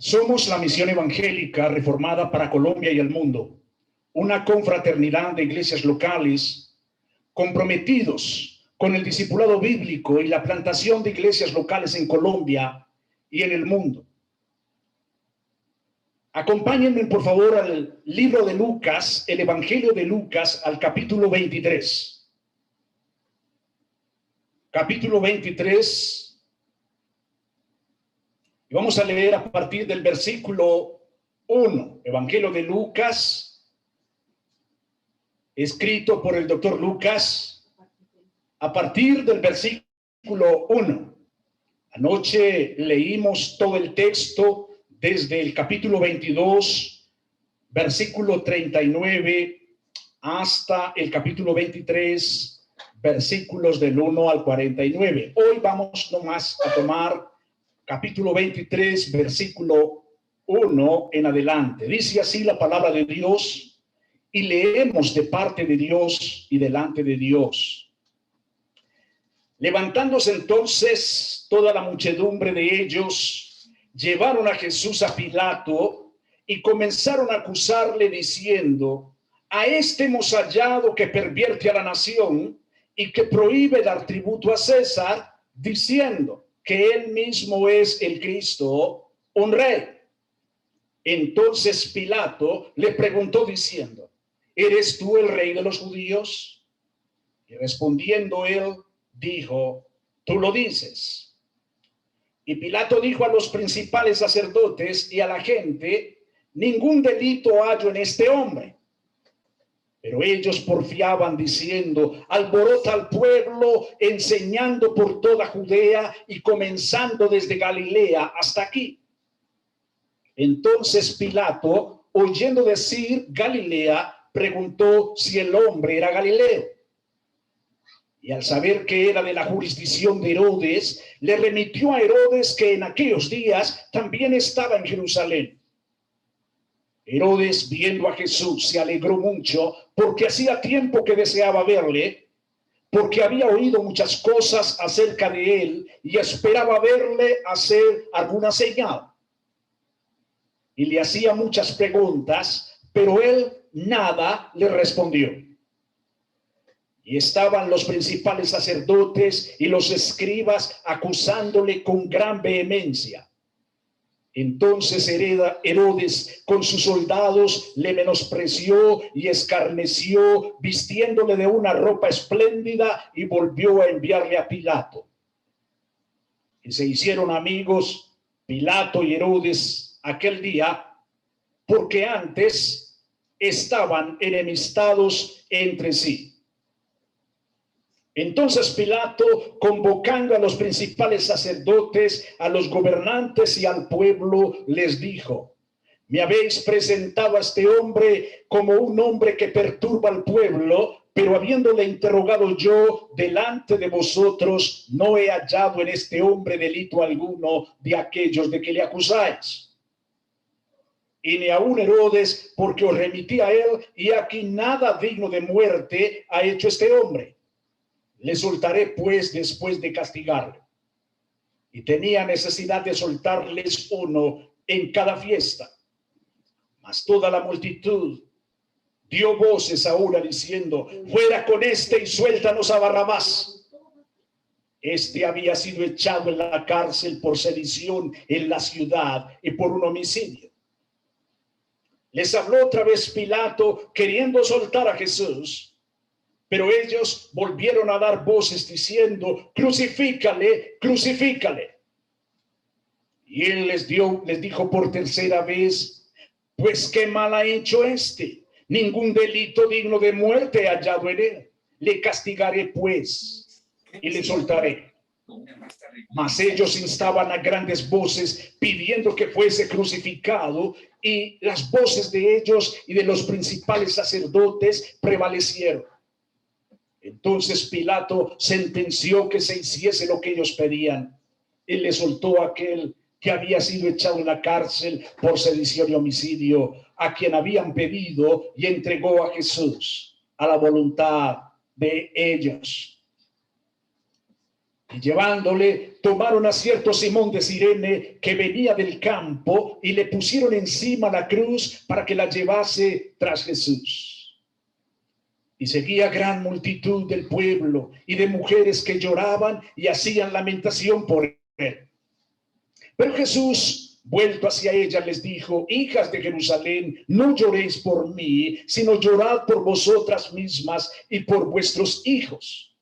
Somos la Misión Evangélica Reformada para Colombia y el mundo, una confraternidad de iglesias locales comprometidos con el discipulado bíblico y la plantación de iglesias locales en Colombia y en el mundo. Acompáñenme, por favor, al libro de Lucas, el Evangelio de Lucas, al capítulo 23. Capítulo 23. Y vamos a leer a partir del versículo 1. Evangelio de Lucas, escrito por el doctor Lucas, a partir del versículo 1. Anoche leímos todo el texto desde el capítulo 22, versículo 39, hasta el capítulo 23, versículos del 1 al 49. Hoy vamos nomás a tomar capítulo 23, versículo 1 en adelante. Dice así la palabra de Dios, y leemos de parte de Dios y delante de Dios. Levantándose entonces toda la muchedumbre de ellos, llevaron a Jesús a Pilato y comenzaron a acusarle diciendo: a este hemos hallado que pervierte a la nación y que prohíbe dar tributo a César, diciendo que él mismo es el Cristo, un rey. Entonces Pilato le preguntó diciendo: ¿eres tú el rey de los judíos? Y respondiendo él, dijo: tú lo dices. Y Pilato dijo a los principales sacerdotes y a la gente: ningún delito hallo en este hombre. Pero ellos porfiaban diciendo: alborota al pueblo, enseñando por toda Judea y comenzando desde Galilea hasta aquí. Entonces Pilato, oyendo decir Galilea, preguntó si el hombre era Galileo. Y al saber que era de la jurisdicción de Herodes, le remitió a Herodes, que en aquellos días también estaba en Jerusalén. Herodes, viendo a Jesús, se alegró mucho, porque hacía tiempo que deseaba verle, porque había oído muchas cosas acerca de él y esperaba verle hacer alguna señal. Y le hacía muchas preguntas, pero él nada le respondió. Y estaban los principales sacerdotes y los escribas acusándole con gran vehemencia. Entonces Herodes con sus soldados le menospreció y escarneció, vistiéndole de una ropa espléndida, y volvió a enviarle a Pilato. Y se hicieron amigos Pilato y Herodes aquel día, porque antes estaban enemistados entre sí. Entonces Pilato, convocando a los principales sacerdotes, a los gobernantes y al pueblo, les dijo: me habéis presentado a este hombre como un hombre que perturba al pueblo, pero habiéndole interrogado yo delante de vosotros, no he hallado en este hombre delito alguno de aquellos de que le acusáis. Y ni aun Herodes, porque os remití a él, y aquí nada digno de muerte ha hecho este hombre. Le soltaré pues después de castigarle. Y tenía necesidad de soltarles uno en cada fiesta. Mas toda la multitud dio voces ahora diciendo: fuera con este y suéltanos a Barrabás. Este había sido echado en la cárcel por sedición en la ciudad y por un homicidio. Les habló otra vez Pilato, queriendo soltar a Jesús. Pero ellos volvieron a dar voces diciendo: crucifícale, crucifícale. Y él les dijo por tercera vez: pues qué mal ha hecho este. Ningún delito digno de muerte he hallado en él. Le castigaré pues y le soltaré. Mas ellos instaban a grandes voces pidiendo que fuese crucificado, y las voces de ellos y de los principales sacerdotes prevalecieron. Entonces Pilato sentenció que se hiciese lo que ellos pedían. Él le soltó a aquel que había sido echado en la cárcel por sedición y homicidio, a quien habían pedido, y entregó a Jesús a la voluntad de ellos. Y llevándole, tomaron a cierto Simón de Cirene que venía del campo y le pusieron encima la cruz para que la llevase tras Jesús. Y seguía gran multitud del pueblo y de mujeres que lloraban y hacían lamentación por él. Pero Jesús, vuelto hacia ellas, les dijo: hijas de Jerusalén, no lloréis por mí, sino llorad por vosotras mismas y por vuestros hijos.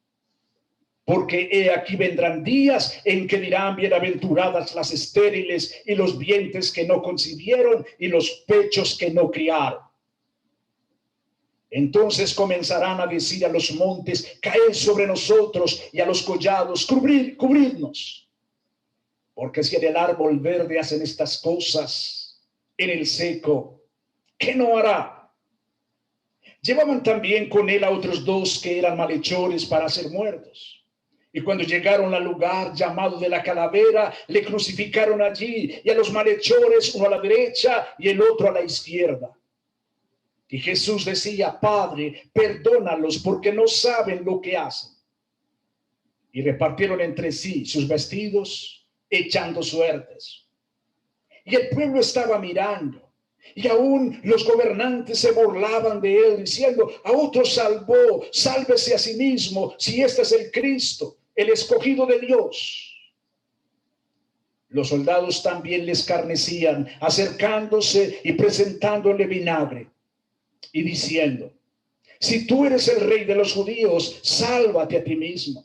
Porque he aquí vendrán días en que dirán: bienaventuradas las estériles y los vientres que no concibieron y los pechos que no criaron. Entonces comenzarán a decir a los montes: caed sobre nosotros, y a los collados: cubridnos. Porque si en el árbol verde hacen estas cosas, en el seco, ¿qué no hará? Llevaban también con él a otros dos que eran malhechores para ser muertos. Y cuando llegaron al lugar llamado de la Calavera, le crucificaron allí, y a los malhechores, uno a la derecha y el otro a la izquierda. Y Jesús decía: Padre, perdónalos, porque no saben lo que hacen. Y repartieron entre sí sus vestidos, echando suertes. Y el pueblo estaba mirando, y aún los gobernantes se burlaban de él, diciendo: a otro salvó, sálvese a sí mismo, si este es el Cristo, el escogido de Dios. Los soldados también le escarnecían, acercándose y presentándole vinagre, y diciendo: si tú eres el rey de los judíos, sálvate a ti mismo.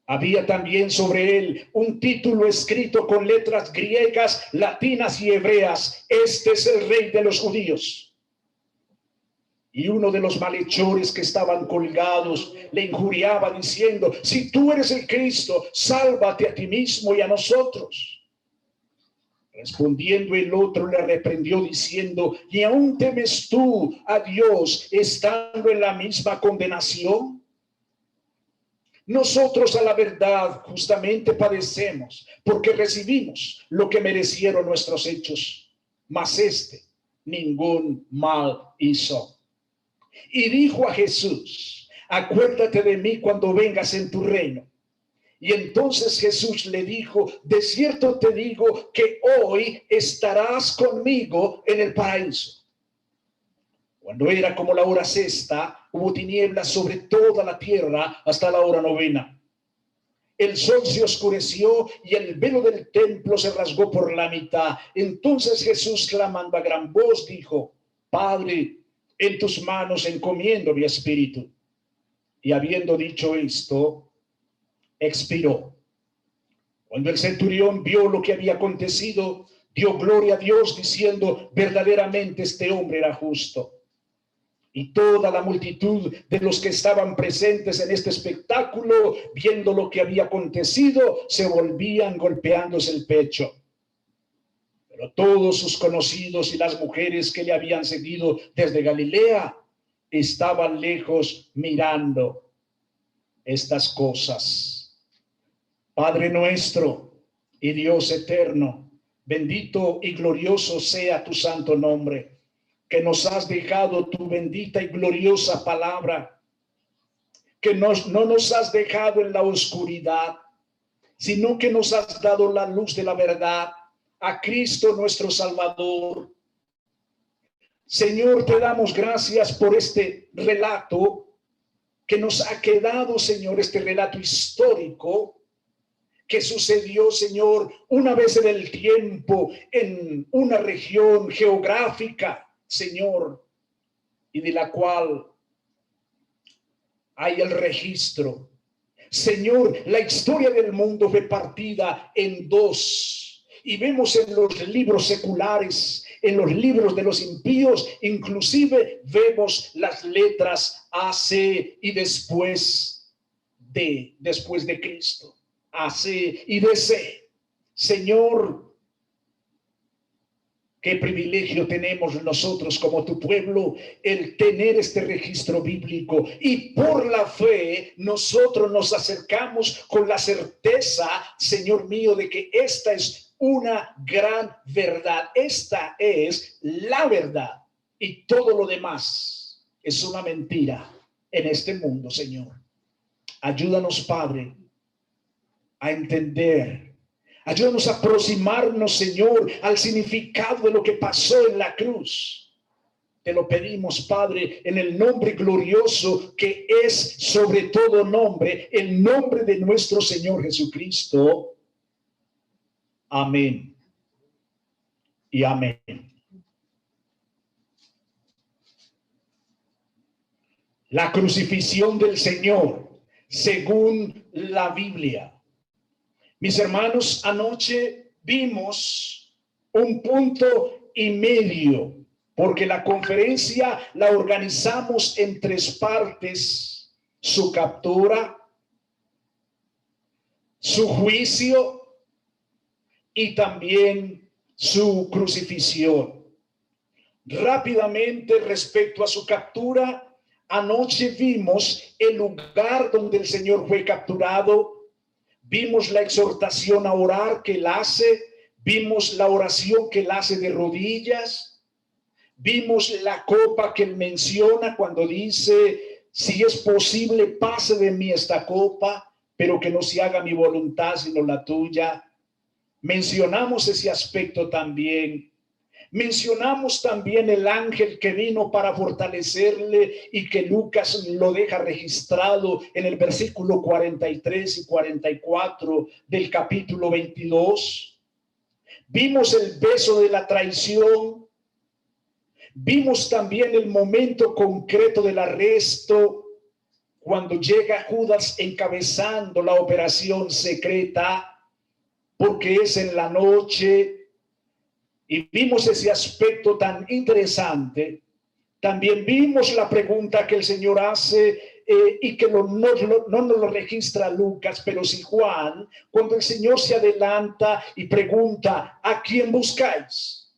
Había también sobre él un título escrito con letras griegas, latinas y hebreas: este es el rey de los judíos. Y uno de los malhechores que estaban colgados le injuriaba, diciendo: si tú eres el Cristo, sálvate a ti mismo y a nosotros. Respondiendo el otro le reprendió, diciendo: ¿y aún temes tú a Dios, estando en la misma condenación? Nosotros, a la verdad, justamente padecemos, porque recibimos lo que merecieron nuestros hechos, mas este ningún mal hizo. Y dijo a Jesús: acuérdate de mí cuando vengas en tu reino. Y entonces Jesús le dijo: de cierto te digo que hoy estarás conmigo en el paraíso. Cuando era como la hora sexta, hubo tinieblas sobre toda la tierra hasta la hora novena. El sol se oscureció y el velo del templo se rasgó por la mitad. Entonces Jesús, clamando a gran voz, dijo: Padre, en tus manos encomiendo mi espíritu. Y habiendo dicho esto, expiró. Cuando el centurión vio lo que había acontecido, dio gloria a Dios, diciendo: verdaderamente este hombre era justo. Y toda la multitud de los que estaban presentes en este espectáculo, viendo lo que había acontecido, se volvían golpeándose el pecho. Pero todos sus conocidos y las mujeres que le habían seguido desde Galilea estaban lejos mirando estas cosas. Padre nuestro y Dios eterno, bendito y glorioso sea tu santo nombre, que nos has dejado tu bendita y gloriosa palabra, que no nos has dejado en la oscuridad, sino que nos has dado la luz de la verdad, a Cristo nuestro Salvador. Señor, te damos gracias por este relato que nos ha quedado, Señor, este relato histórico que sucedió, Señor, una vez en el tiempo, en una región geográfica, Señor, y de la cual hay el registro. Señor, la historia del mundo fue partida en dos. Y vemos en los libros seculares, en los libros de los impíos, inclusive vemos las letras AC y después de Cristo. AC y DC. Señor, qué privilegio tenemos nosotros como tu pueblo el tener este registro bíblico, y por la fe nosotros nos acercamos con la certeza, Señor mío, de que esta es una gran verdad. Esta es la verdad, y todo lo demás es una mentira en este mundo, Señor. Ayúdanos, Padre, a entender. Ayúdanos a aproximarnos, Señor, al significado de lo que pasó en la cruz. Te lo pedimos, Padre, en el nombre glorioso que es sobre todo nombre, el nombre de nuestro Señor Jesucristo. Amén y amén. La crucifixión del Señor, según la Biblia. Mis hermanos, anoche vimos un punto y medio, porque la conferencia la organizamos en 3 partes: su captura, su juicio y también su crucifixión. Rápidamente, respecto a su captura, anoche vimos el lugar donde el Señor fue capturado. Vimos la exhortación a orar que él hace, vimos la oración que él hace de rodillas, vimos la copa que él menciona cuando dice: si es posible, pase de mí esta copa, pero que no se haga mi voluntad sino la tuya. Mencionamos ese aspecto también. Mencionamos también el ángel que vino para fortalecerle y que Lucas lo deja registrado en el versículo 43 y 44 del capítulo 22. Vimos el beso de la traición. Vimos también el momento concreto del arresto, cuando llega Judas encabezando la operación secreta, porque es en la noche. Y vimos ese aspecto tan interesante. También vimos la pregunta que el Señor hace y que no nos lo registra Lucas, pero sí Juan, cuando el Señor se adelanta y pregunta: ¿a quién buscáis?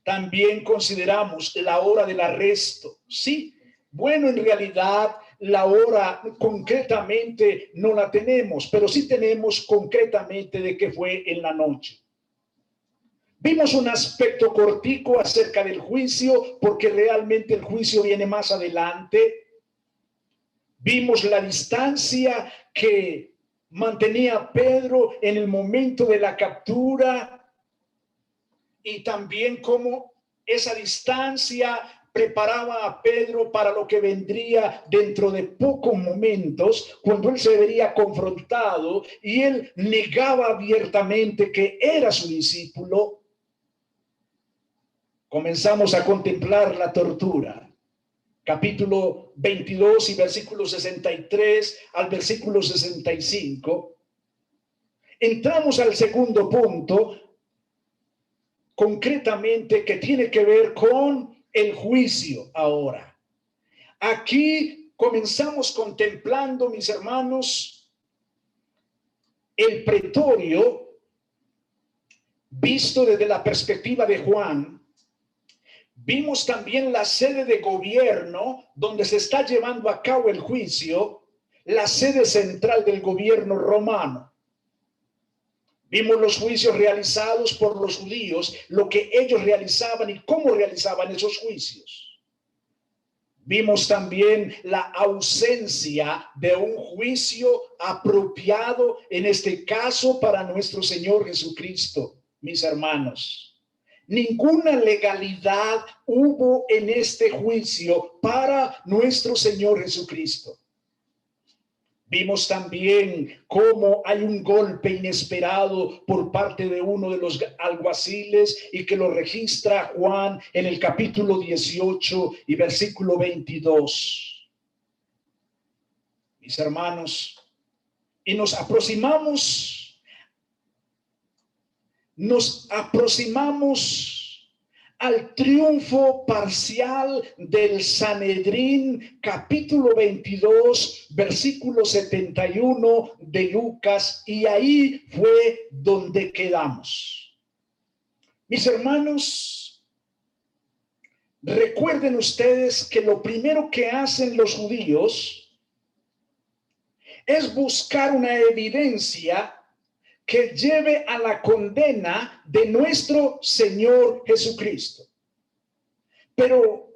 También consideramos la hora del arresto. Sí, bueno, en realidad la hora concretamente no la tenemos, pero sí tenemos concretamente de que fue en la noche. Vimos un aspecto cortico acerca del juicio, porque realmente el juicio viene más adelante. Vimos la distancia que mantenía Pedro en el momento de la captura y también cómo esa distancia preparaba a Pedro para lo que vendría dentro de pocos momentos, cuando él se vería confrontado y él negaba abiertamente que era su discípulo. Comenzamos a contemplar la tortura. Capítulo 22 y versículo 63 al versículo 65. Entramos al segundo punto, concretamente, que tiene que ver con el juicio ahora. Aquí comenzamos contemplando, mis hermanos, el pretorio visto desde la perspectiva de Juan. Vimos también la sede de gobierno donde se está llevando a cabo el juicio, la sede central del gobierno romano. Vimos los juicios realizados por los judíos, lo que ellos realizaban y cómo realizaban esos juicios. Vimos también la ausencia de un juicio apropiado, en este caso para nuestro Señor Jesucristo, mis hermanos. Ninguna legalidad hubo en este juicio para nuestro Señor Jesucristo. Vimos también cómo hay un golpe inesperado por parte de uno de los alguaciles y que lo registra Juan en el capítulo 18 y versículo 22. Mis hermanos, y nos aproximamos al triunfo parcial del Sanedrín, capítulo 22, versículo 71 de Lucas, y ahí fue donde quedamos. Mis hermanos, recuerden ustedes que lo primero que hacen los judíos es buscar una evidencia que lleve a la condena de nuestro Señor Jesucristo. Pero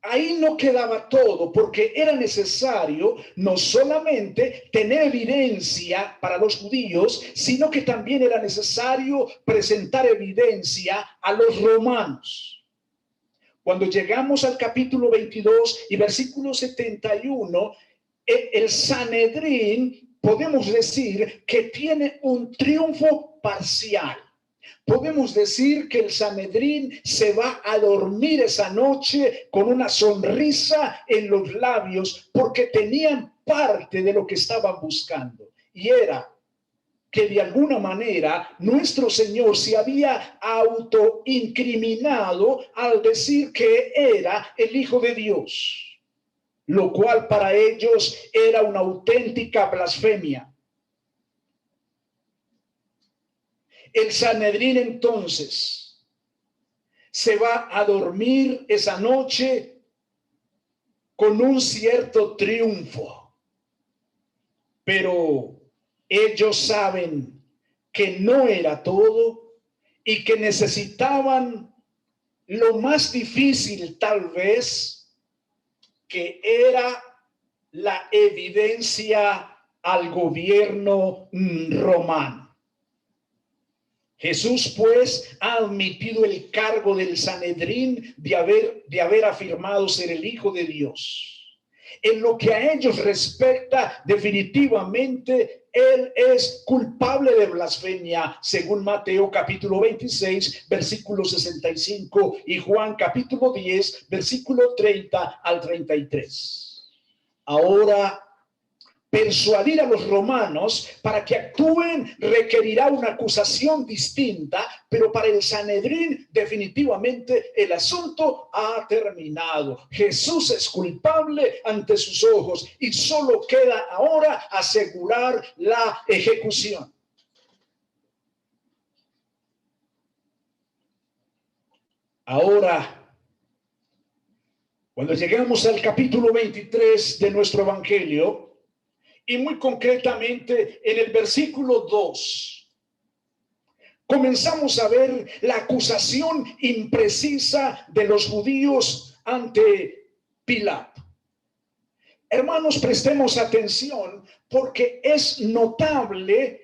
ahí no quedaba todo, porque era necesario no solamente tener evidencia para los judíos, sino que también era necesario presentar evidencia a los romanos. Cuando llegamos al capítulo 22 y versículo 71, el Sanedrín, podemos decir que tiene un triunfo parcial. Podemos decir que el Sanedrín se va a dormir esa noche con una sonrisa en los labios porque tenían parte de lo que estaban buscando. Y era que de alguna manera nuestro Señor se había autoincriminado al decir que era el Hijo de Dios, lo cual para ellos era una auténtica blasfemia. El Sanedrín entonces se va a dormir esa noche con un cierto triunfo, pero ellos saben que no era todo y que necesitaban lo más difícil tal vez, que era la evidencia al gobierno romano. Jesús, pues, ha admitido el cargo del Sanedrín de haber afirmado ser el Hijo de Dios. En lo que a ellos respecta, definitivamente, Él es culpable de blasfemia, según Mateo capítulo 26, versículo 65, y Juan capítulo 10, versículo 30 al 33. Ahora, persuadir a los romanos para que actúen requerirá una acusación distinta, pero para el Sanedrín definitivamente el asunto ha terminado. Jesús es culpable ante sus ojos y solo queda ahora asegurar la ejecución. Ahora, cuando llegamos al capítulo 23 de nuestro Evangelio, y muy concretamente en el versículo 2, comenzamos a ver la acusación imprecisa de los judíos ante Pilato. Hermanos, prestemos atención porque es notable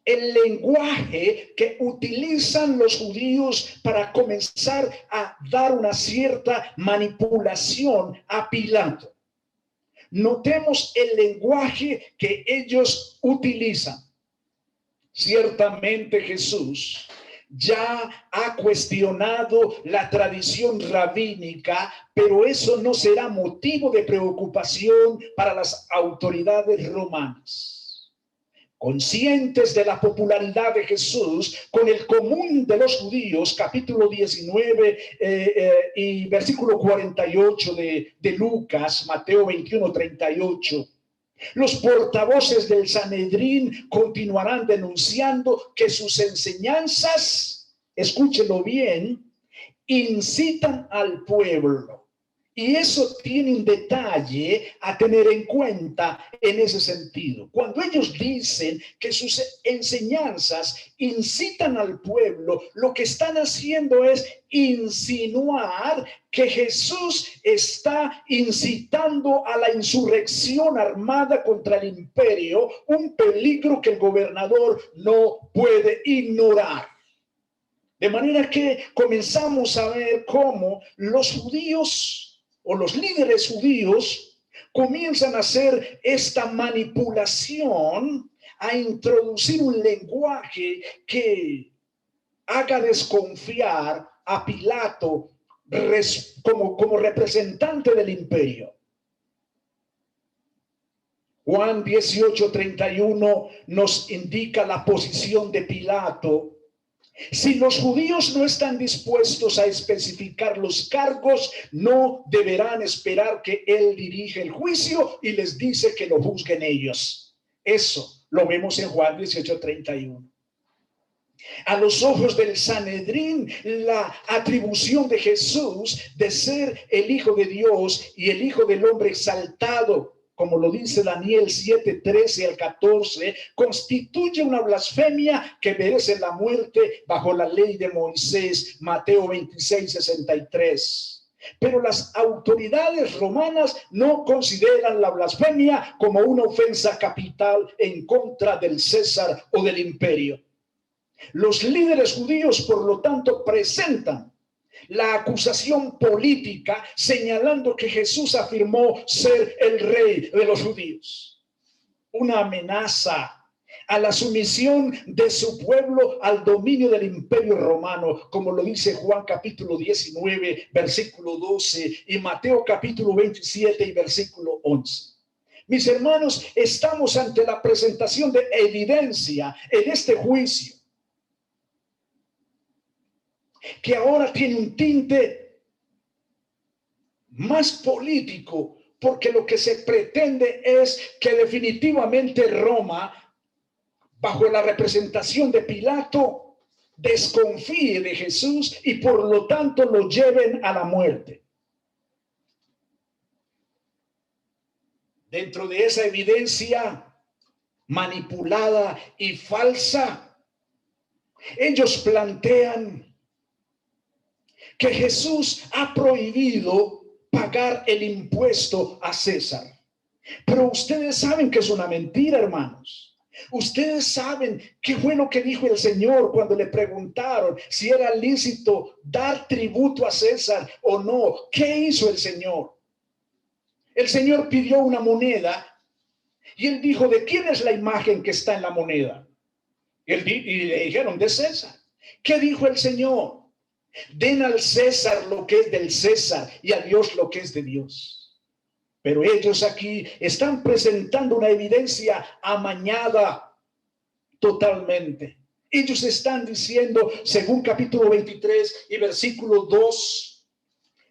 el lenguaje que utilizan los judíos para comenzar a dar una cierta manipulación a Pilato. Notemos el lenguaje que ellos utilizan. Ciertamente Jesús ya ha cuestionado la tradición rabínica, pero eso no será motivo de preocupación para las autoridades romanas. Conscientes de la popularidad de Jesús con el común de los judíos, capítulo 19 y versículo 48 de Lucas, Mateo 21, 38. Los portavoces del Sanedrín continuarán denunciando que sus enseñanzas, escúchelo bien, incitan al pueblo. Y eso tiene un detalle a tener en cuenta en ese sentido. Cuando ellos dicen que sus enseñanzas incitan al pueblo, lo que están haciendo es insinuar que Jesús está incitando a la insurrección armada contra el imperio, un peligro que el gobernador no puede ignorar. De manera que comenzamos a ver cómo los judíos o los líderes judíos comienzan a hacer esta manipulación, a introducir un lenguaje que haga desconfiar a Pilato como representante del imperio. Juan 18:31 nos indica la posición de Pilato. Si los judíos no están dispuestos a especificar los cargos, no deberán esperar que él dirija el juicio y les dice que lo juzguen ellos. Eso lo vemos en Juan 18:31. A los ojos del Sanedrín, la atribución de Jesús de ser el Hijo de Dios y el Hijo del Hombre exaltado, como lo dice Daniel 7:13 al 14, constituye una blasfemia que merece la muerte bajo la ley de Moisés, Mateo 26:63. Pero las autoridades romanas no consideran la blasfemia como una ofensa capital en contra del César o del imperio. Los líderes judíos, por lo tanto, presentan la acusación política señalando que Jesús afirmó ser el rey de los judíos. Una amenaza a la sumisión de su pueblo al dominio del imperio romano, como lo dice Juan capítulo 19, versículo 12, y Mateo capítulo 27 y versículo 11. Mis hermanos, estamos ante la presentación de evidencia en este juicio, que ahora tiene un tinte más político, porque lo que se pretende es que definitivamente Roma, bajo la representación de Pilato, desconfíe de Jesús y por lo tanto lo lleven a la muerte. Dentro de esa evidencia manipulada y falsa, ellos plantean que Jesús ha prohibido pagar el impuesto a César. Pero ustedes saben que es una mentira, hermanos. Ustedes saben qué fue lo que dijo el Señor cuando le preguntaron si era lícito dar tributo a César o no. ¿Qué hizo el Señor? El Señor pidió una moneda y él dijo, ¿de quién es la imagen que está en la moneda? Y le dijeron, de César. ¿Qué dijo el Señor? Den al César lo que es del César y a Dios lo que es de Dios. Pero ellos aquí están presentando una evidencia amañada totalmente. Ellos están diciendo, según capítulo 23 y versículo 2,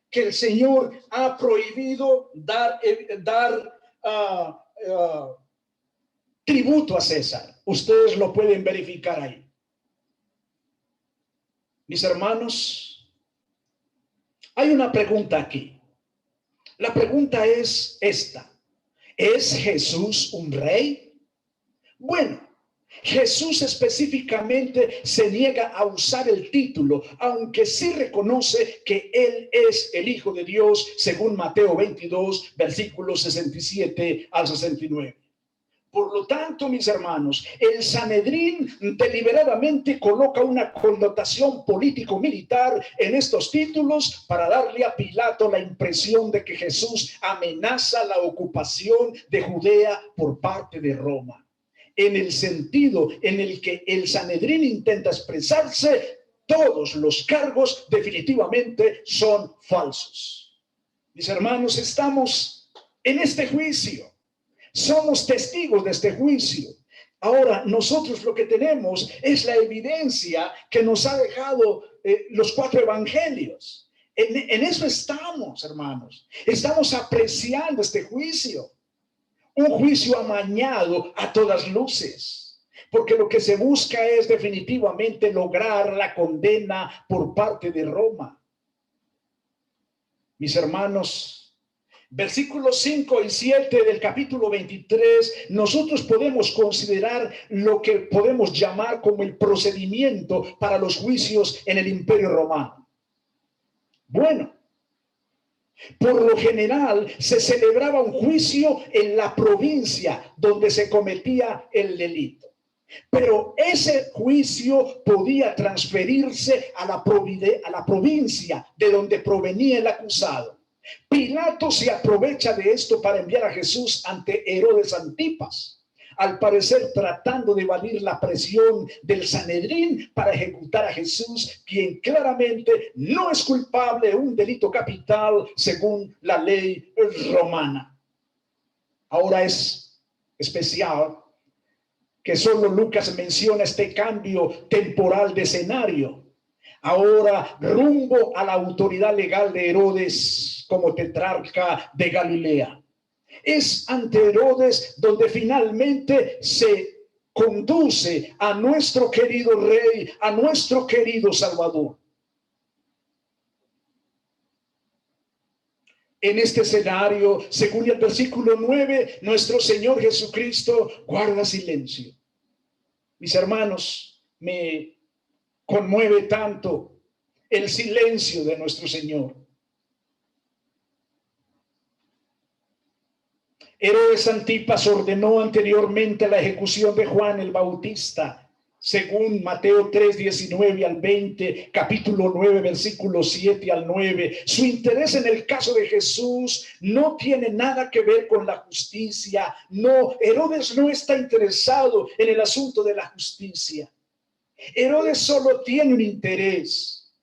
que el Señor ha prohibido dar tributo a César. Ustedes lo pueden verificar ahí. Mis hermanos, hay una pregunta aquí. La pregunta es esta: ¿es Jesús un rey? Bueno, Jesús específicamente se niega a usar el título, aunque sí reconoce que Él es el Hijo de Dios, según Mateo 22, versículos 67 al 69. Por lo tanto, mis hermanos, el Sanedrín deliberadamente coloca una connotación político-militar en estos títulos para darle a Pilato la impresión de que Jesús amenaza la ocupación de Judea por parte de Roma. En el sentido en el que el Sanedrín intenta expresarse, todos los cargos definitivamente son falsos. Mis hermanos, estamos en este juicio. Somos testigos de este juicio. Ahora, nosotros lo que tenemos es la evidencia que nos ha dejado los 4 evangelios. En eso estamos, hermanos. Estamos apreciando este juicio. Un juicio amañado a todas luces. Porque lo que se busca es definitivamente lograr la condena por parte de Roma. Mis hermanos, versículos 5 y 7 del capítulo 23, nosotros podemos considerar lo que podemos llamar como el procedimiento para los juicios en el Imperio Romano. Bueno, por lo general se celebraba un juicio en la provincia donde se cometía el delito. Pero ese juicio podía transferirse a la provincia de donde provenía el acusado. Pilato se aprovecha de esto para enviar a Jesús ante Herodes Antipas, al parecer tratando de evadir la presión del Sanedrín para ejecutar a Jesús, quien claramente no es culpable de un delito capital según la ley romana. Ahora es especial que solo Lucas menciona este cambio temporal de escenario. Ahora, rumbo a la autoridad legal de Herodes como tetrarca de Galilea. Es ante Herodes donde finalmente se conduce a nuestro querido rey, a nuestro querido Salvador. En este escenario, según el versículo 9, nuestro Señor Jesucristo guarda silencio. Mis hermanos, me conmueve tanto el silencio de nuestro Señor. Herodes Antipas ordenó anteriormente la ejecución de Juan el Bautista, según Mateo 3, 19 al 20, capítulo 9, versículos 7 al 9. Su interés en el caso de Jesús no tiene nada que ver con la justicia. No, Herodes no está interesado en el asunto de la justicia. Herodes solo tiene un interés.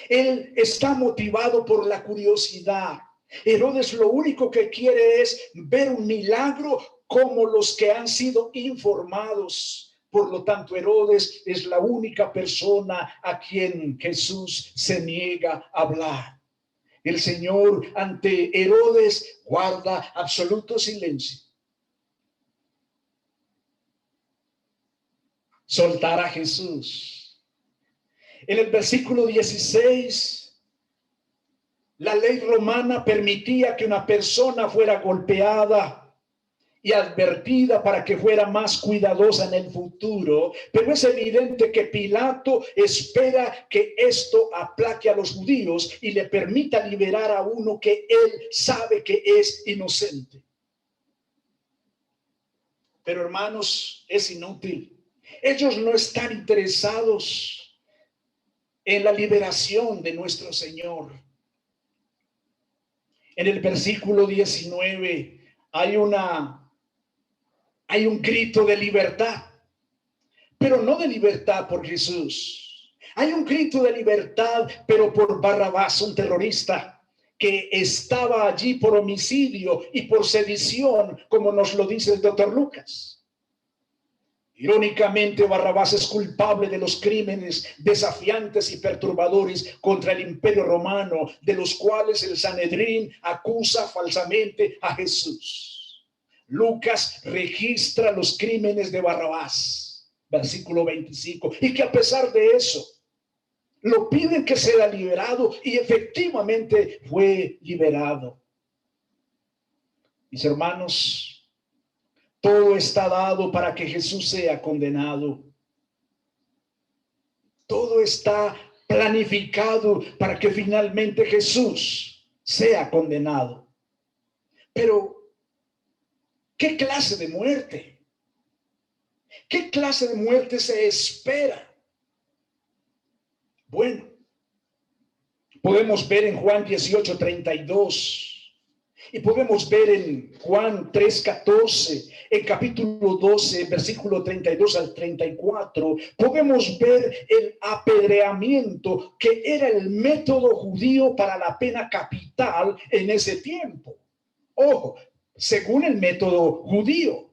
Él está motivado por la curiosidad. Herodes lo único que quiere es ver un milagro como los que han sido informados. Por lo tanto, Herodes es la única persona a quien Jesús se niega a hablar. El Señor ante Herodes guarda absoluto silencio. Soltará a Jesús. En el versículo 16, la ley romana permitía que una persona fuera golpeada y advertida para que fuera más cuidadosa en el futuro, pero es evidente que Pilato espera que esto aplaque a los judíos y le permita liberar a uno que él sabe que es inocente. Pero hermanos, es inútil. Ellos no están interesados en la liberación de nuestro Señor. En el versículo 19 hay un grito de libertad, pero no de libertad por Jesús. Hay un grito de libertad, pero por Barrabás, un terrorista que estaba allí por homicidio y por sedición, como nos lo dice el doctor Lucas. Irónicamente, Barrabás es culpable de los crímenes desafiantes y perturbadores contra el Imperio Romano, de los cuales el Sanedrín acusa falsamente a Jesús. Lucas registra los crímenes de Barrabás, versículo 25, y que a pesar de eso, lo piden que sea liberado, y efectivamente fue liberado. Mis hermanos, todo está dado para que Jesús sea condenado. Todo está planificado para que finalmente Jesús sea condenado. Pero, ¿qué clase de muerte? ¿Qué clase de muerte se espera? Bueno, podemos ver en Juan 18:32. Y podemos ver en Juan 3:14, en capítulo 12, versículo 32 al 34, podemos ver el apedreamiento que era el método judío para la pena capital en ese tiempo. Ojo, según el método judío.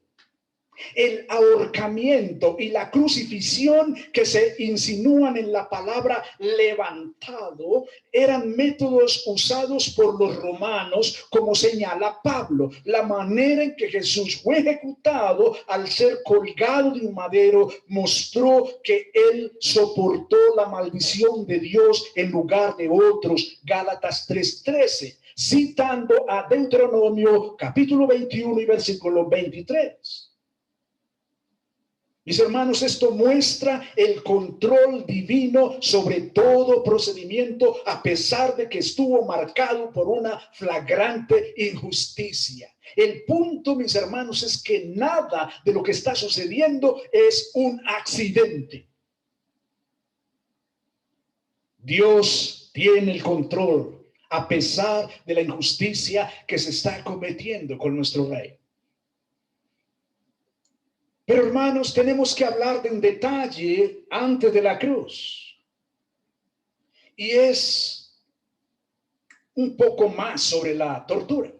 El ahorcamiento y la crucifixión que se insinúan en la palabra levantado eran métodos usados por los romanos, como señala Pablo. La manera en que Jesús fue ejecutado al ser colgado de un madero mostró que él soportó la maldición de Dios en lugar de otros. Gálatas 3:13, citando a Deuteronomio capítulo 21 y versículo 23. Mis hermanos, esto muestra el control divino sobre todo procedimiento, a pesar de que estuvo marcado por una flagrante injusticia. El punto, mis hermanos, es que nada de lo que está sucediendo es un accidente. Dios tiene el control, a pesar de la injusticia que se está cometiendo con nuestro rey. Pero hermanos, tenemos que hablar de un detalle antes de la cruz. Y es un poco más sobre la tortura.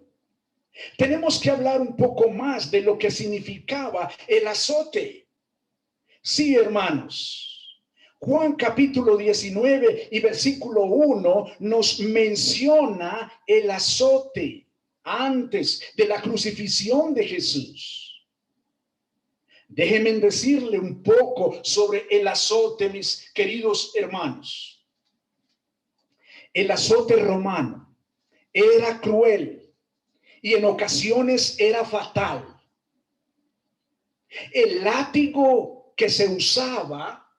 Tenemos que hablar un poco más de lo que significaba el azote. Sí, hermanos. Juan capítulo 19 y versículo 1 nos menciona el azote antes de la crucifixión de Jesús. Déjenme decirle un poco sobre el azote, mis queridos hermanos. El azote romano era cruel y en ocasiones era fatal. El látigo que se usaba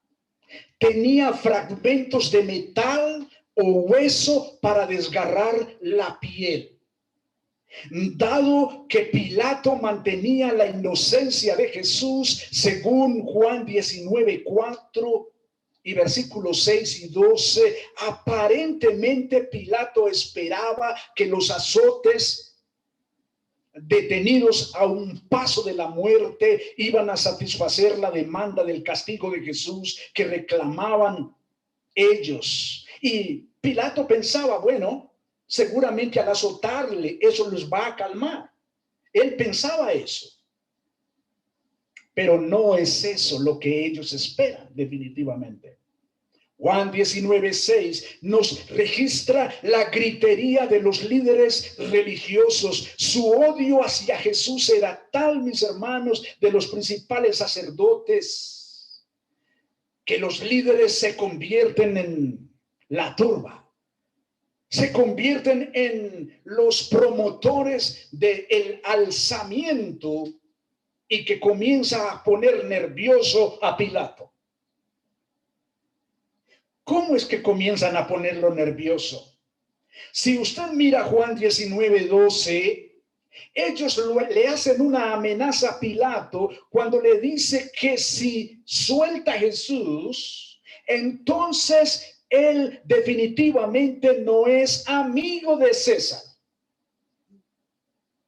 tenía fragmentos de metal o hueso para desgarrar la piel. Dado que Pilato mantenía la inocencia de Jesús, según Juan 19:4 y versículos 6 y 12, aparentemente Pilato esperaba que los azotes detenidos a un paso de la muerte iban a satisfacer la demanda del castigo de Jesús que reclamaban ellos. Y Pilato pensaba, bueno, seguramente al azotarle eso les va a calmar. Él pensaba eso. Pero no es eso lo que ellos esperan, definitivamente. Juan 19:6 nos registra la gritería de los líderes religiosos. Su odio hacia Jesús era tal, mis hermanos, de los principales sacerdotes, que los líderes se convierten en la turba. Se convierten en los promotores del alzamiento y que comienza a poner nervioso a Pilato. ¿Cómo es que comienzan a ponerlo nervioso? Si usted mira Juan 19:12, ellos le hacen una amenaza a Pilato cuando le dice que si suelta a Jesús, entonces él definitivamente no es amigo de César.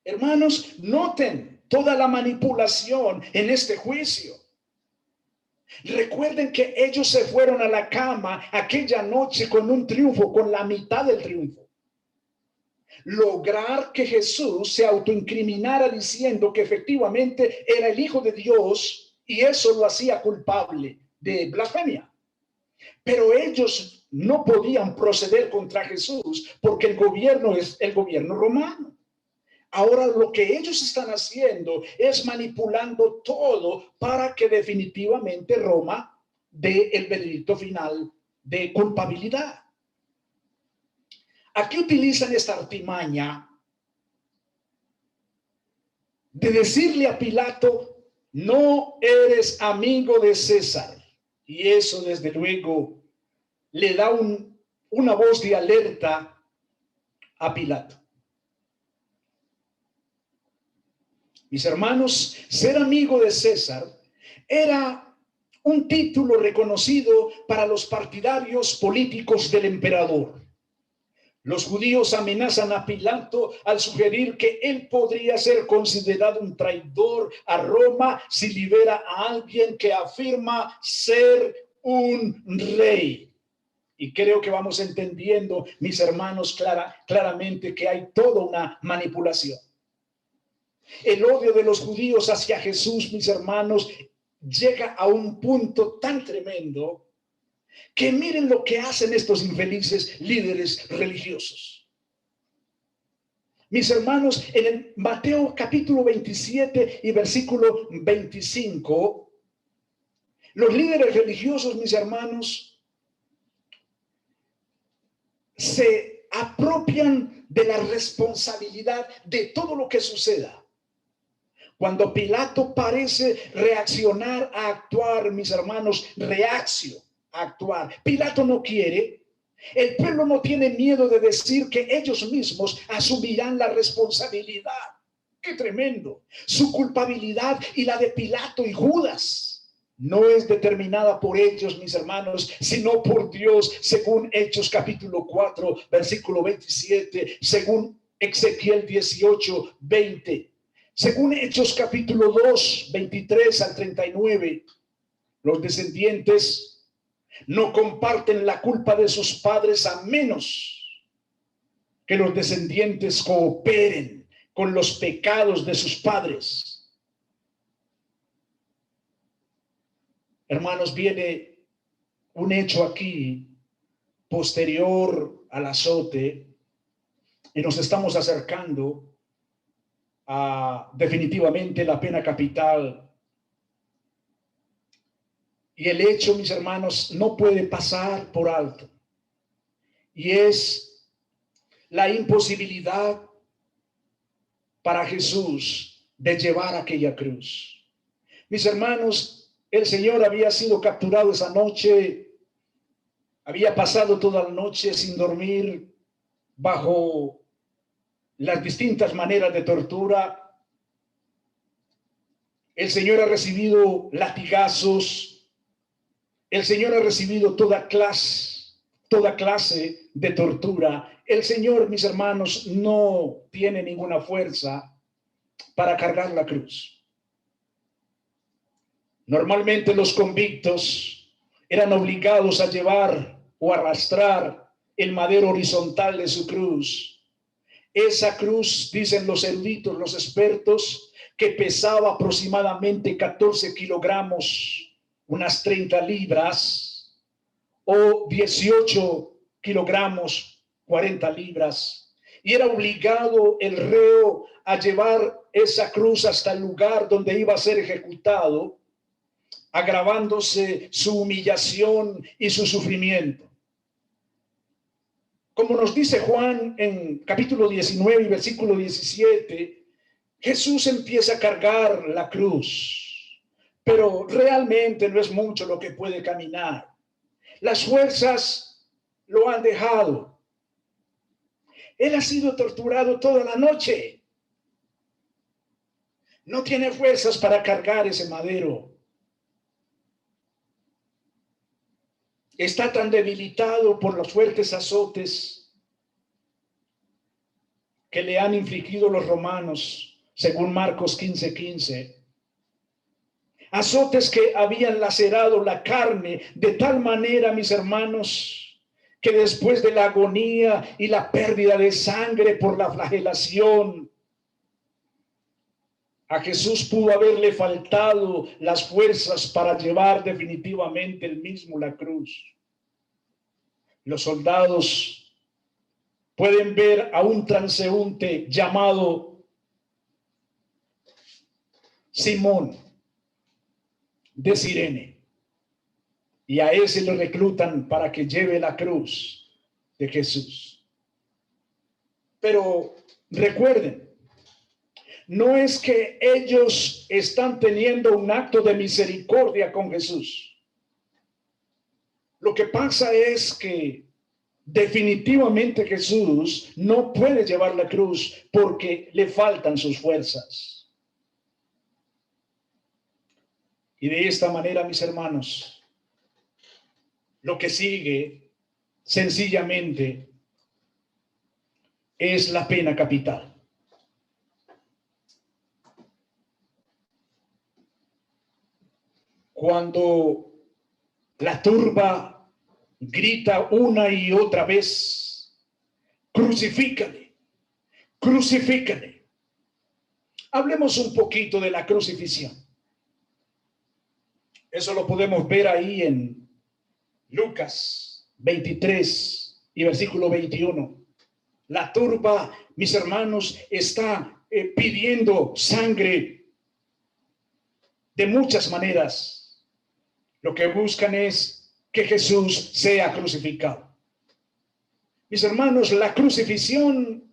Hermanos, noten toda la manipulación en este juicio. Recuerden que ellos se fueron a la cama aquella noche con un triunfo, con la mitad del triunfo. Lograr que Jesús se autoincriminara diciendo que efectivamente era el Hijo de Dios, y eso lo hacía culpable de blasfemia. Pero ellos no podían proceder contra Jesús porque el gobierno es el gobierno romano. Ahora lo que ellos están haciendo es manipulando todo para que definitivamente Roma dé el veredicto final de culpabilidad. Aquí utilizan esta artimaña de decirle a Pilato: no eres amigo de César. Y eso desde luego le da una voz de alerta a Pilato. Mis hermanos, ser amigo de César era un título reconocido para los partidarios políticos del emperador. Los judíos amenazan a Pilato al sugerir que él podría ser considerado un traidor a Roma si libera a alguien que afirma ser un rey. Y creo que vamos entendiendo, mis hermanos, claramente que hay toda una manipulación. El odio de los judíos hacia Jesús, mis hermanos, llega a un punto tan tremendo que miren lo que hacen estos infelices líderes religiosos. Mis hermanos, en el Mateo capítulo 27 y versículo 25, los líderes religiosos, mis hermanos, se apropian de la responsabilidad de todo lo que suceda. Cuando Pilato parece reaccionar a actuar, mis hermanos, a actuar. Pilato no quiere. El pueblo no tiene miedo de decir que ellos mismos asumirán la responsabilidad. ¡Qué tremendo! Su culpabilidad y la de Pilato y Judas no es determinada por ellos, mis hermanos, sino por Dios, según Hechos capítulo 4, versículo 27, según Ezequiel 18, 20. Según Hechos capítulo 2, 23 al 39, los descendientes no comparten la culpa de sus padres a menos que los descendientes cooperen con los pecados de sus padres. Hermanos, viene un hecho aquí posterior al azote y nos estamos acercando definitivamente la pena capital. Y el hecho, mis hermanos, no puede pasar por alto. Y es la imposibilidad para Jesús de llevar aquella cruz. Mis hermanos, el Señor había sido capturado esa noche, había pasado toda la noche sin dormir bajo las distintas maneras de tortura. El Señor ha recibido latigazos. El Señor ha recibido toda clase de tortura. El Señor, mis hermanos, no tiene ninguna fuerza para cargar la cruz. Normalmente los convictos eran obligados a llevar o arrastrar el madero horizontal de su cruz. Esa cruz, dicen los eruditos, los expertos, que pesaba aproximadamente 14 kilogramos, unas 30 libras, o 18 kilogramos, 40 libras. Y era obligado el reo a llevar esa cruz hasta el lugar donde iba a ser ejecutado, agravándose su humillación y su sufrimiento. Como nos dice Juan en capítulo 19 y versículo 17, Jesús empieza a cargar la cruz, pero realmente no es mucho lo que puede caminar. Las fuerzas lo han dejado. Él ha sido torturado toda la noche. No tiene fuerzas para cargar ese madero. Está tan debilitado por los fuertes azotes que le han infligido los romanos, según Marcos 15:15. Azotes que habían lacerado la carne de tal manera, mis hermanos, que después de la agonía y la pérdida de sangre por la flagelación, a Jesús pudo haberle faltado las fuerzas para llevar definitivamente él mismo la cruz. Los soldados pueden ver a un transeúnte llamado Simón de Cirene, y a ese lo reclutan para que lleve la cruz de Jesús. Pero recuerden, no es que ellos están teniendo un acto de misericordia con Jesús. Lo que pasa es que definitivamente Jesús no puede llevar la cruz porque le faltan sus fuerzas. Y de esta manera, mis hermanos, lo que sigue sencillamente es la pena capital. Cuando la turba grita una y otra vez, crucifícale, crucifícale. Hablemos un poquito de la crucifixión. Eso lo podemos ver ahí en Lucas 23 y versículo 21. La turba, mis hermanos, está pidiendo sangre de muchas maneras. Lo que buscan es que Jesús sea crucificado. Mis hermanos, la crucifixión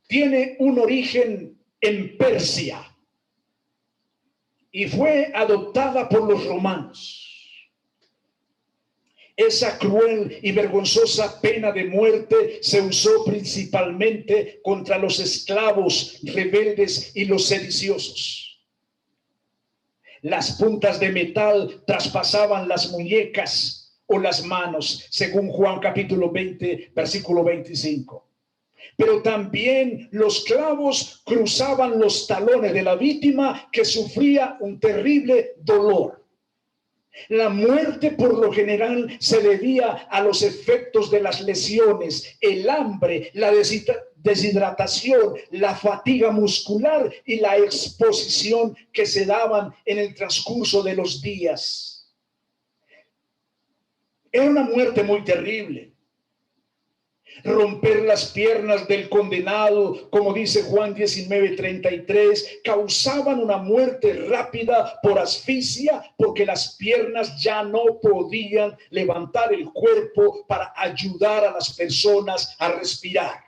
tiene un origen en Persia y fue adoptada por los romanos. Esa cruel y vergonzosa pena de muerte se usó principalmente contra los esclavos rebeldes y los sediciosos. Las puntas de metal traspasaban las muñecas o las manos, según Juan capítulo 20, versículo 25. Pero también los clavos cruzaban los talones de la víctima, que sufría un terrible dolor. La muerte por lo general se debía a los efectos de las lesiones, el hambre, la deshidratación, la fatiga muscular y la exposición que se daban en el transcurso de los días. Era una muerte muy terrible. Romper las piernas del condenado, como dice Juan 19:33, causaban una muerte rápida por asfixia, porque las piernas ya no podían levantar el cuerpo para ayudar a las personas a respirar.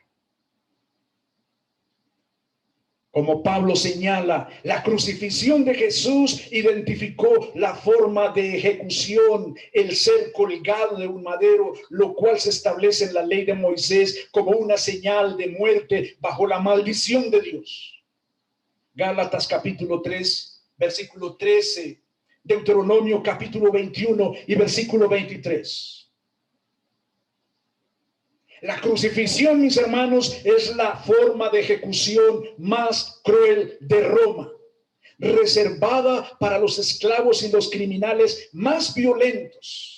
Como Pablo señala, la crucifixión de Jesús identificó la forma de ejecución, el ser colgado de un madero, lo cual se establece en la ley de Moisés como una señal de muerte bajo la maldición de Dios. Gálatas capítulo 3, versículo 13, Deuteronomio capítulo 21 y versículo 23. La crucifixión, mis hermanos, es la forma de ejecución más cruel de Roma, reservada para los esclavos y los criminales más violentos.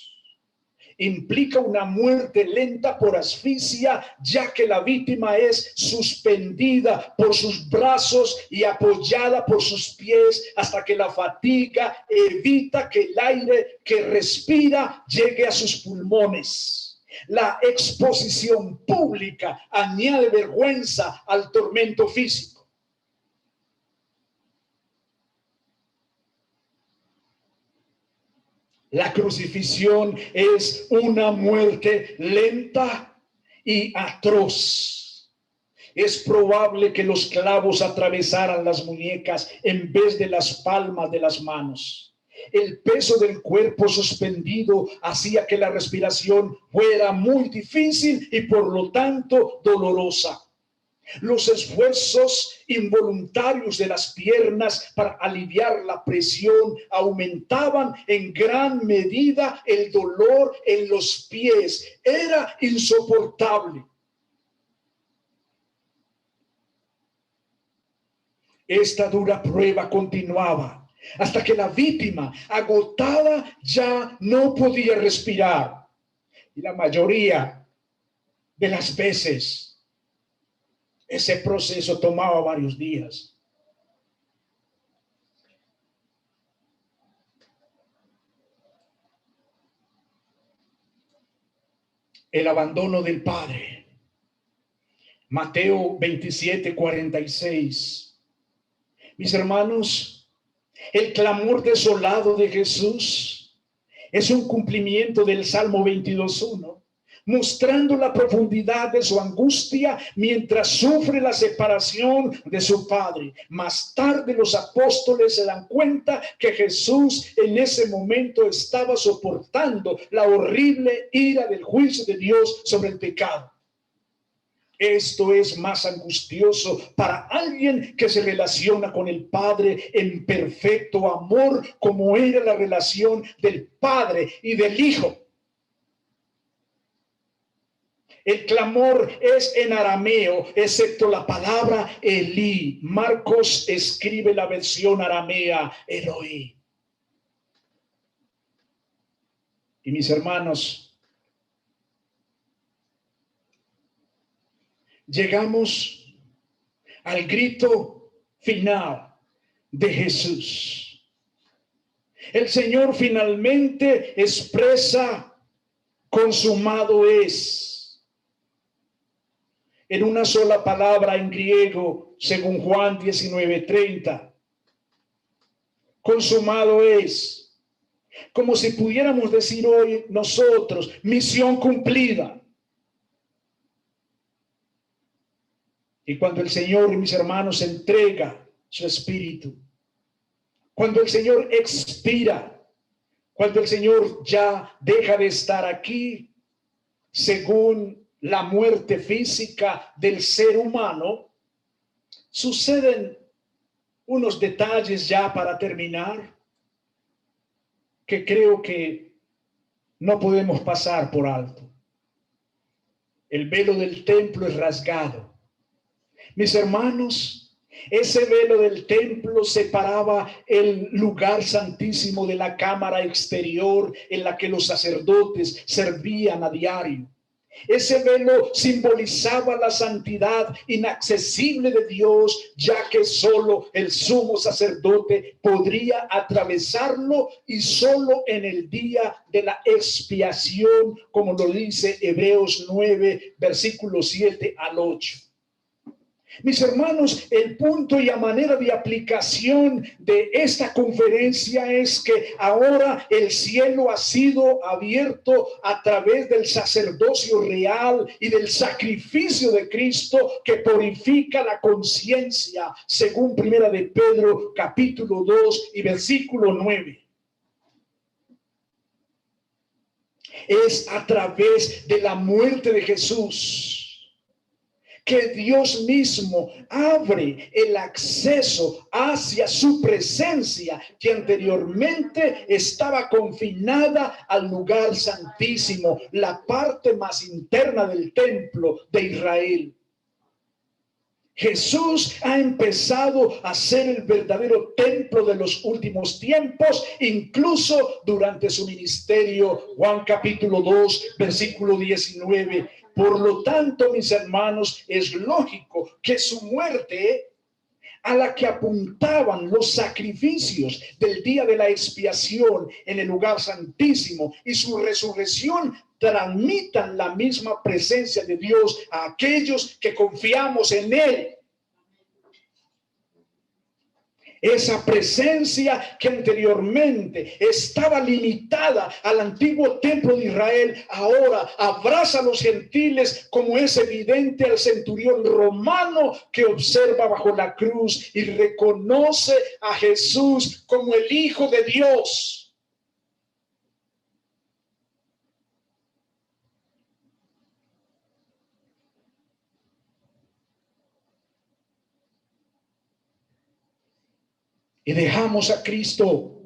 Implica una muerte lenta por asfixia, ya que la víctima es suspendida por sus brazos y apoyada por sus pies hasta que la fatiga evita que el aire que respira llegue a sus pulmones. La exposición pública añade vergüenza al tormento físico. La crucifixión es una muerte lenta y atroz. Es probable que los clavos atravesaran las muñecas en vez de las palmas de las manos. El peso del cuerpo suspendido hacía que la respiración fuera muy difícil y por lo tanto dolorosa. Los esfuerzos involuntarios de las piernas para aliviar la presión aumentaban en gran medida el dolor en los pies. Era insoportable. Esta dura prueba continuaba hasta que la víctima, agotada, ya no podía respirar. Y la mayoría de las veces, ese proceso tomaba varios días. El abandono del Padre. Mateo 27:46. Mis hermanos, el clamor desolado de Jesús es un cumplimiento del Salmo 22:1, mostrando la profundidad de su angustia mientras sufre la separación de su Padre. Más tarde los apóstoles se dan cuenta que Jesús en ese momento estaba soportando la horrible ira del juicio de Dios sobre el pecado. Esto es más angustioso para alguien que se relaciona con el Padre en perfecto amor, como era la relación del Padre y del Hijo. El clamor es en arameo, excepto la palabra Elí. Marcos escribe la versión aramea Eloi. Y mis hermanos, llegamos al grito final de Jesús. El Señor finalmente expresa: consumado es. En una sola palabra en griego, según Juan 19:30. Consumado es. Como si pudiéramos decir hoy nosotros: misión cumplida. Y cuando el Señor, mis hermanos, entrega su espíritu, cuando el Señor expira, cuando el Señor ya deja de estar aquí, según la muerte física del ser humano, suceden unos detalles ya para terminar, que creo que no podemos pasar por alto. El velo del templo es rasgado. Mis hermanos, ese velo del templo separaba el lugar santísimo de la cámara exterior en la que los sacerdotes servían a diario. Ese velo simbolizaba la santidad inaccesible de Dios, ya que solo el sumo sacerdote podría atravesarlo, y solo en el día de la expiación, como lo dice Hebreos 9, versículos 7 al 8. Mis hermanos, el punto y a manera de aplicación de esta conferencia es que ahora el cielo ha sido abierto a través del sacerdocio real y del sacrificio de Cristo que purifica la conciencia, según Primera de Pedro, capítulo 2 y versículo 9. Es a través de la muerte de Jesús que Dios mismo abre el acceso hacia su presencia que anteriormente estaba confinada al lugar santísimo, la parte más interna del templo de Israel. Jesús ha empezado a ser el verdadero templo de los últimos tiempos, incluso durante su ministerio. Juan capítulo 2, versículo 19. Por lo tanto, mis hermanos, es lógico que su muerte, a la que apuntaban los sacrificios del día de la expiación en el lugar santísimo, y su resurrección transmitan la misma presencia de Dios a aquellos que confiamos en Él. Esa presencia que anteriormente estaba limitada al antiguo templo de Israel, ahora abraza a los gentiles, como es evidente al centurión romano que observa bajo la cruz y reconoce a Jesús como el Hijo de Dios. Y dejamos a Cristo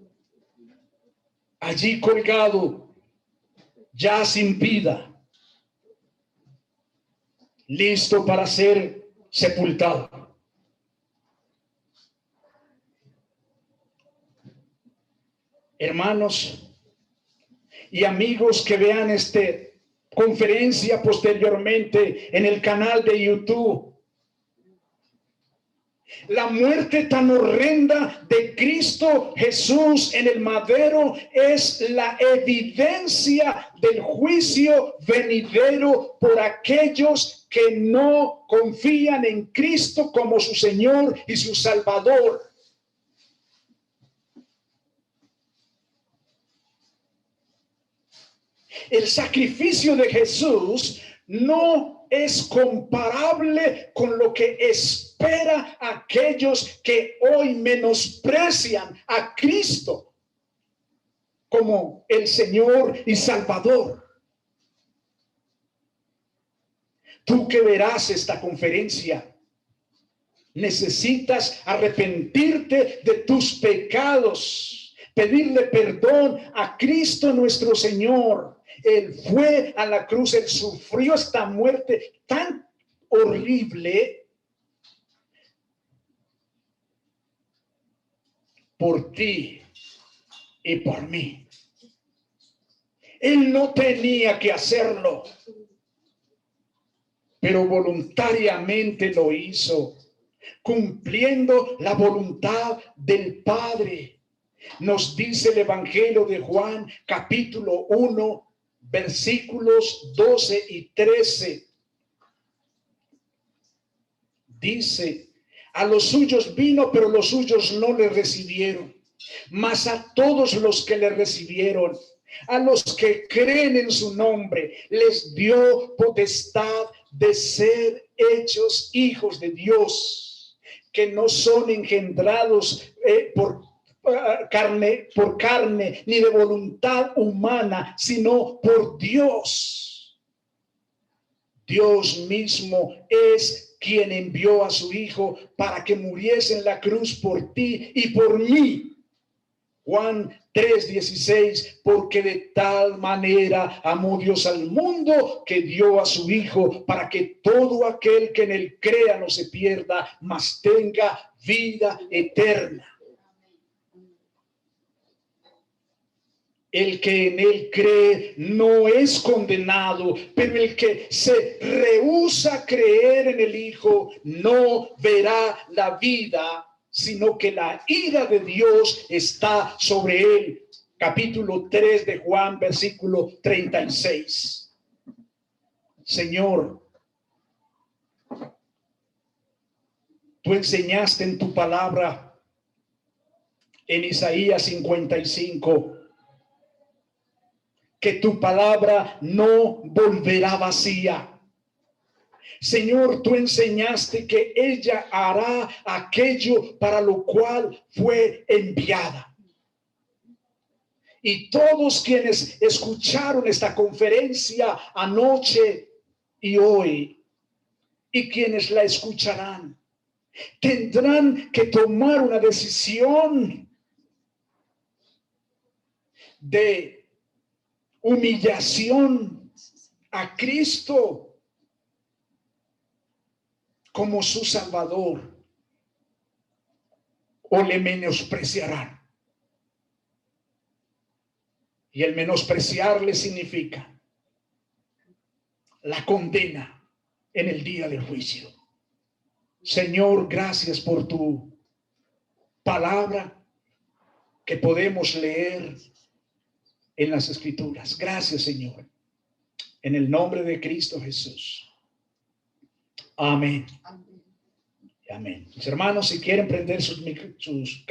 allí colgado, ya sin vida, listo para ser sepultado. Hermanos y amigos que vean esta conferencia posteriormente en el canal de YouTube, la muerte tan horrenda de Cristo Jesús en el madero es la evidencia del juicio venidero por aquellos que no confían en Cristo como su Señor y su Salvador. El sacrificio de Jesús no es comparable con lo que espera aquellos que hoy menosprecian a Cristo como el Señor y Salvador. Tú que verás esta conferencia, necesitas arrepentirte de tus pecados, pedirle perdón a Cristo nuestro Señor. Él fue a la cruz, Él sufrió esta muerte tan horrible por ti y por mí. Él no tenía que hacerlo, pero voluntariamente lo hizo, cumpliendo la voluntad del Padre. Nos dice el Evangelio de Juan, capítulo 1, versículos 12 y 13. Dice: a los suyos vino, pero los suyos no le recibieron. Mas a todos los que le recibieron, a los que creen en su nombre, les dio potestad de ser hechos hijos de Dios, que no son engendrados por carne, ni de voluntad humana, sino por Dios. Dios mismo es quien envió a su Hijo para que muriese en la cruz por ti y por mí. Juan 3:16, porque de tal manera amó Dios al mundo que dio a su Hijo para que todo aquel que en él crea no se pierda, mas tenga vida eterna. El que en él cree no es condenado, pero el que se rehúsa a creer en el Hijo no verá la vida, sino que la ira de Dios está sobre él. Capítulo 3 de Juan, versículo 36. Señor, Tú enseñaste en tu palabra, en Isaías 55, que tu palabra no volverá vacía. Señor, tú enseñaste que ella hará aquello para lo cual fue enviada. Y todos quienes escucharon esta conferencia anoche y hoy, y quienes la escucharán, tendrán que tomar una decisión de humillación a Cristo como su Salvador, o le menospreciarán. Y el menospreciarle significa la condena en el día del juicio. Señor, gracias por tu palabra que podemos leer en las Escrituras. Gracias, Señor. En el nombre de Cristo Jesús. Amén. Amén. Mis hermanos, si quieren prender sus